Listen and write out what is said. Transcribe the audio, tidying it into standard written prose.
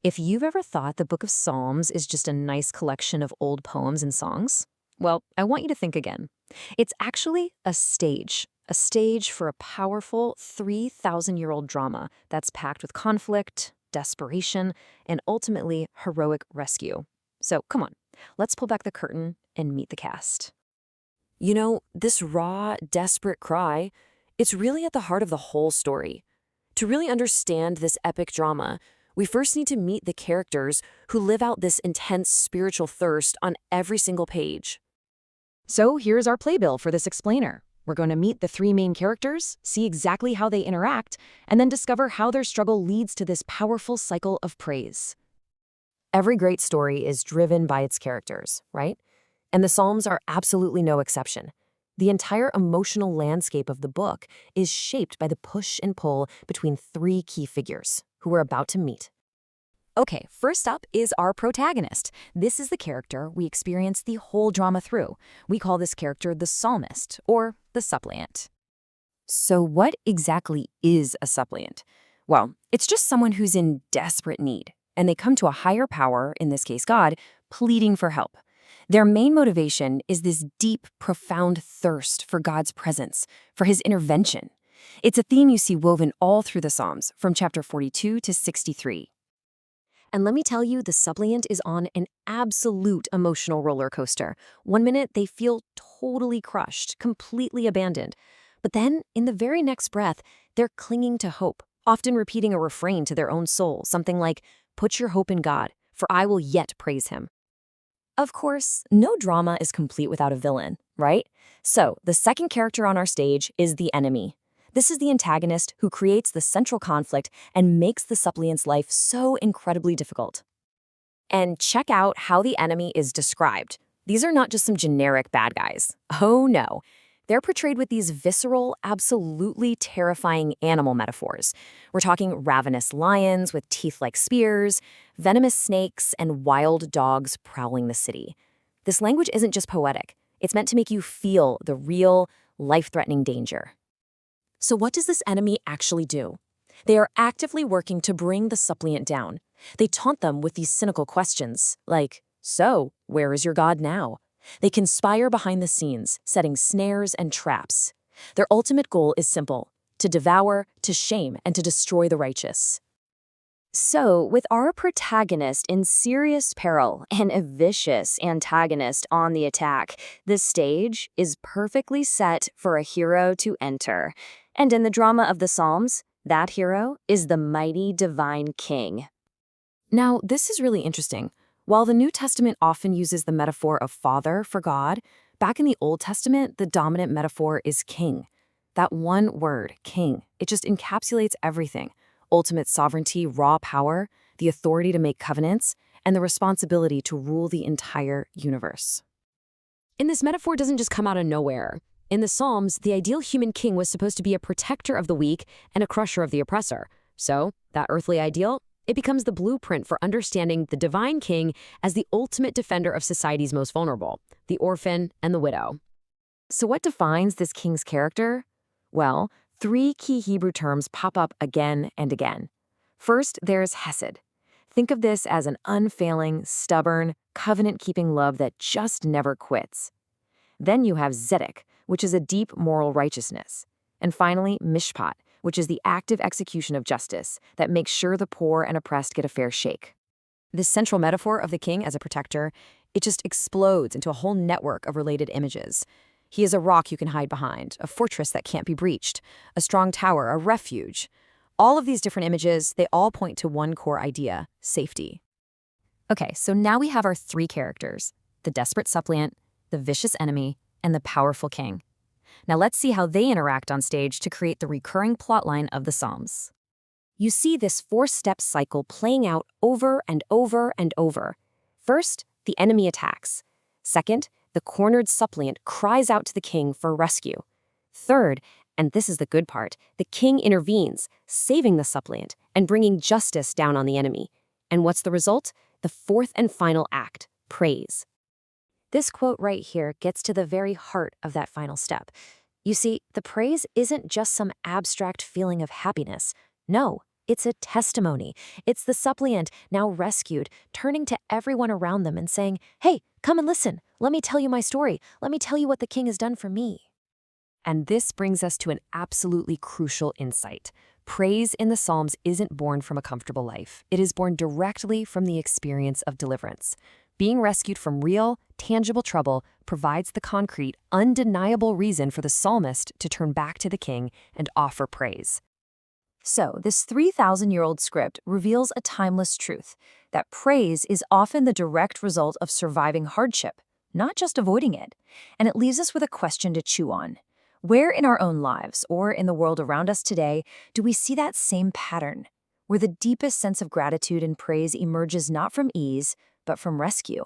If you've ever thought the Book of Psalms is just a nice collection of old poems and songs, well, I want you to think again. It's actually a stage for a powerful 3,000-year-old drama that's packed with conflict, desperation, and ultimately heroic rescue. So come on, let's pull back the curtain and meet the cast. You know, this raw, desperate cry, it's really at the heart of the whole story. To really understand this epic drama, we first need to meet the characters who live out this intense spiritual thirst on every single page. So here's our playbill for this explainer. We're going to meet the three main characters, see exactly how they interact, and then discover how their struggle leads to this powerful cycle of praise. Every great story is driven by its characters, right? And the Psalms are absolutely no exception. The entire emotional landscape of the book is shaped by the push and pull between three key figures who we're about to meet. Okay, first up is our protagonist. This is the character we experience the whole drama through. We call this character the psalmist, or the suppliant. So what exactly is a suppliant? Well, it's just someone who's in desperate need, and they come to a higher power, in this case God, pleading for help. Their main motivation is this deep, profound thirst for God's presence, for his intervention. It's a theme you see woven all through the Psalms, from chapter 42 to 63. And let me tell you, the suppliant is on an absolute emotional roller coaster. One minute, they feel totally crushed, completely abandoned. But then, in the very next breath, they're clinging to hope, often repeating a refrain to their own soul, something like, "Put your hope in God, for I will yet praise him." Of course, no drama is complete without a villain, right? So, the second character on our stage is the enemy. This is the antagonist who creates the central conflict and makes the suppliant's life so incredibly difficult. And check out how the enemy is described. These are not just some generic bad guys. Oh no. They're portrayed with these visceral, absolutely terrifying animal metaphors. We're talking ravenous lions with teeth like spears, venomous snakes, and wild dogs prowling the city. This language isn't just poetic. It's meant to make you feel the real, life-threatening danger. So what does this enemy actually do? They are actively working to bring the suppliant down. They taunt them with these cynical questions, like, "So, where is your God now?" They conspire behind the scenes, setting snares and traps. Their ultimate goal is simple: to devour, to shame, and to destroy the righteous. So, with our protagonist in serious peril and a vicious antagonist on the attack, the stage is perfectly set for a hero to enter. And in the drama of the Psalms, that hero is the mighty divine king. Now, this is really interesting. While the New Testament often uses the metaphor of father for God, back in the Old Testament, the dominant metaphor is king. That one word, king, it just encapsulates everything: ultimate sovereignty, raw power, the authority to make covenants, and the responsibility to rule the entire universe. And this metaphor doesn't just come out of nowhere. In the Psalms, the ideal human king was supposed to be a protector of the weak and a crusher of the oppressor. So, that earthly ideal, it becomes the blueprint for understanding the divine king as the ultimate defender of society's most vulnerable, the orphan and the widow. So what defines this king's character? Well, three key Hebrew terms pop up again and again. First, there's hesed. Think of this as an unfailing, stubborn, covenant-keeping love that just never quits. Then you have tzedek, which is a deep moral righteousness. And finally, mishpat, which is the active execution of justice that makes sure the poor and oppressed get a fair shake. This central metaphor of the king as a protector, it just explodes into a whole network of related images. He is a rock you can hide behind, a fortress that can't be breached, a strong tower, a refuge. All of these different images, they all point to one core idea: safety. Okay, so now we have our three characters: the desperate suppliant, the vicious enemy, and the powerful king. Now let's see how they interact on stage to create the recurring plotline of the Psalms. You see this four-step cycle playing out over and over and over. First, the enemy attacks. Second, the cornered suppliant cries out to the king for rescue. Third, and this is the good part, the king intervenes, saving the suppliant and bringing justice down on the enemy. And what's the result? The fourth and final act: praise. This quote right here gets to the very heart of that final step. You see, the praise isn't just some abstract feeling of happiness. No, It's a testimony. It's the suppliant, now rescued, turning to everyone around them and saying, "Hey, come and listen. Let me tell you my story. Let me tell you what the king has done for me." And this brings us to an absolutely crucial insight. Praise in the Psalms isn't born from a comfortable life. It is born directly from the experience of deliverance. Being rescued from real, tangible trouble provides the concrete, undeniable reason for the psalmist to turn back to the king and offer praise. So, this 3,000-year-old script reveals a timeless truth, that praise is often the direct result of surviving hardship, not just avoiding it. And it leaves us with a question to chew on. Where in our own lives, or in the world around us today, do we see that same pattern, where the deepest sense of gratitude and praise emerges not from ease, but from rescue?